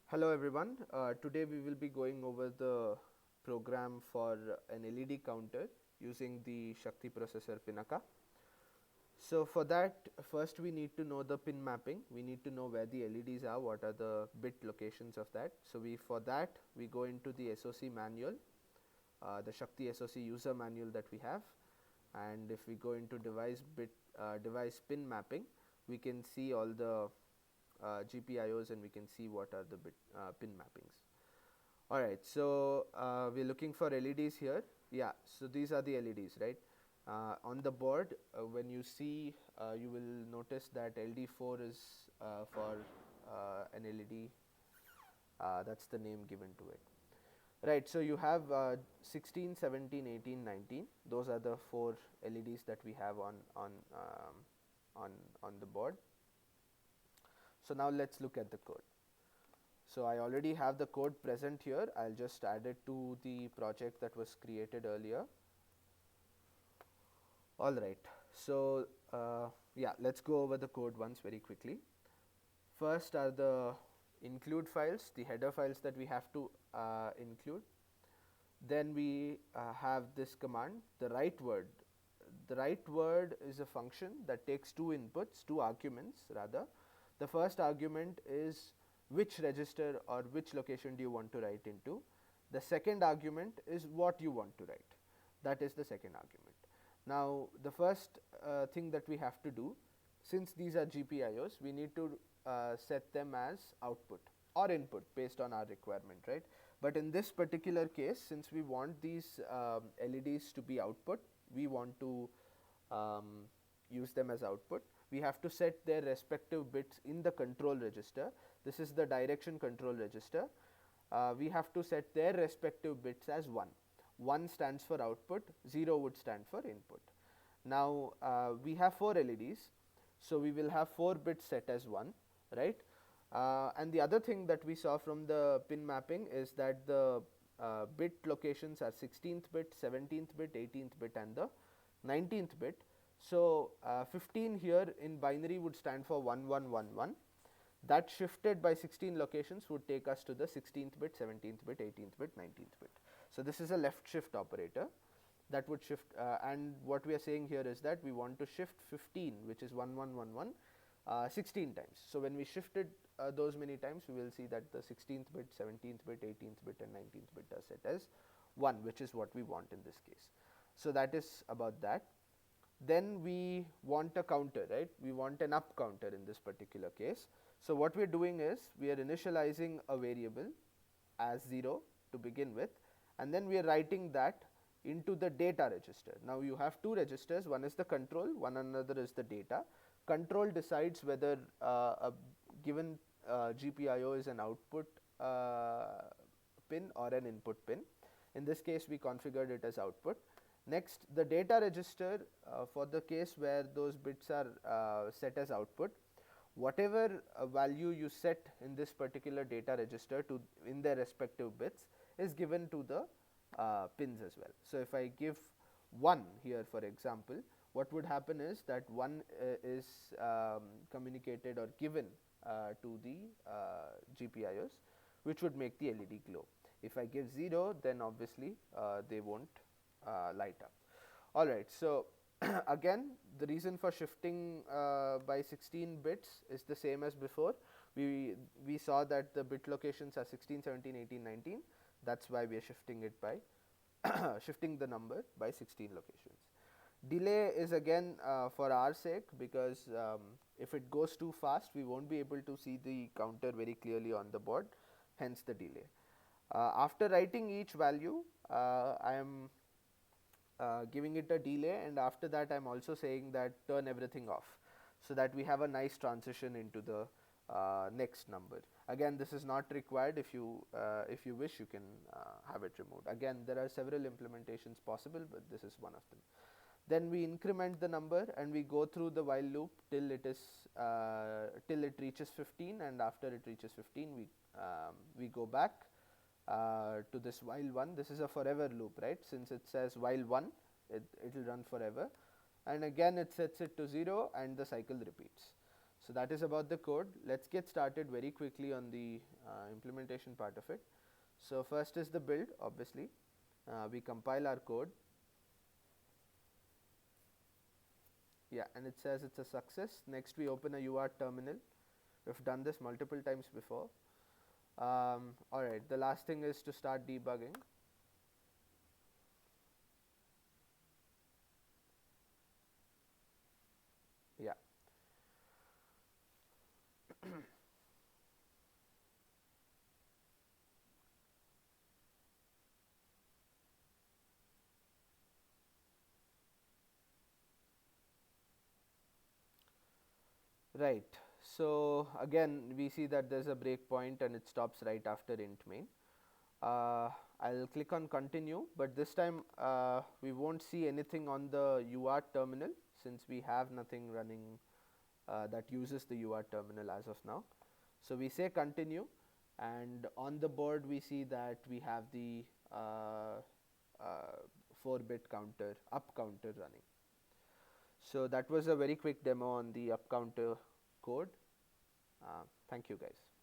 Hello everyone. Today we will be going over the program for an LED counter using the Shakti processor PINAKA. So for that, first we need to know the pin mapping. We need to know where the LEDs are, what are the bit locations of that. So for that we go into the SOC manual, the Shakti SOC user manual that we have, and if we go into device pin mapping, we can see all the GPIOs and we can see what are the pin mappings. Alright, so we're looking for LEDs here. Yeah, so these are the LEDs, right? On the board, when you see, you will notice that LD4 is for an LED, that's the name given to it. Right, so you have 16, 17, 18, 19. Those are the four LEDs that we have on the board. So now let's look at the code. So I already have the code present here. I'll just add it to the project that was created earlier. All right. So yeah, let's go over the code once very quickly. First are the include files, the header files that we have to include. Then we have this command, the write word. The write word is a function that takes two inputs, two arguments rather. The first argument is which register or which location do you want to write into. The second argument is what you want to write. That is the second argument. Now the first thing that we have to do, since these are GPIOs, we need to set them as output or input based on our requirement, right? But in this particular case, since we want these LEDs to be output, we want to use them as output. We have to set their respective bits in the control register. This is the direction control register. We have to set their respective bits as 1. 1 stands for output, 0 would stand for input. Now we have 4 LEDs, so we will have 4 bits set as 1, right? And the other thing that we saw from the pin mapping is that the bit locations are 16th bit, 17th bit, 18th bit and the 19th bit. So 15 here in binary would stand for 1111. That shifted by 16 locations would take us to the 16th bit, 17th bit, 18th bit, 19th bit. So this is a left shift operator that would shift, and what we are saying here is that we want to shift 15, which is 1111, 16 times. So when we shifted those many times, we will see that the 16th bit, 17th bit, 18th bit and 19th bit are set as 1, which is what we want in this case. So that is about that. Then we want a counter, right? We want an up counter in this particular case. So what we are doing is we are initializing a variable as 0 to begin with, and then we are writing that into the data register. Now you have two registers, one is the control, one another is the data. Control decides whether a given GPIO is an output pin or an input pin. In this case we configured it as output. Next, the data register, for the case where those bits are set as output, whatever value you set in this particular data register to in their respective bits is given to the pins as well. So if I give 1 here, for example, what would happen is that 1 is communicated or given to the GPIOs, which would make the LED glow. If I give 0, then obviously they won't light up. All right, so again the reason for shifting by 16 bits is the same as before. We saw that the bit locations are 16, 17, 18, 19. That's why we are shifting it by shifting the number by 16 locations. Delay is again for our sake, because if it goes too fast, we won't be able to see the counter very clearly on the board, hence the delay. After writing each value, I am giving it a delay, and after that I am also saying that turn everything off, so that we have a nice transition into the next number. Again, this is not required. If you wish, you can have it removed. Again, there are several implementations possible, but this is one of them. Then we increment the number and we go through the while loop till it is till it reaches 15, and after it reaches 15 we go back to this while 1. This is a forever loop, right? Since it says while 1, it will run forever, and again it sets it to 0 and the cycle repeats. So that is about the code. Let's get started very quickly on the implementation part of it. So first is the build, obviously. We compile our code. Yeah, and it says it's a success. Next we open a UART terminal. We've done this multiple times before. Alright, the last thing is to start debugging. Yeah. Right. So again, we see that there's a breakpoint and it stops right after int main. I'll click on continue, but this time we won't see anything on the UART terminal since we have nothing running that uses the UART terminal as of now. So we say continue, and on the board we see that we have the 4-bit counter, up counter running. So that was a very quick demo on the Upcounter code. Thank you guys.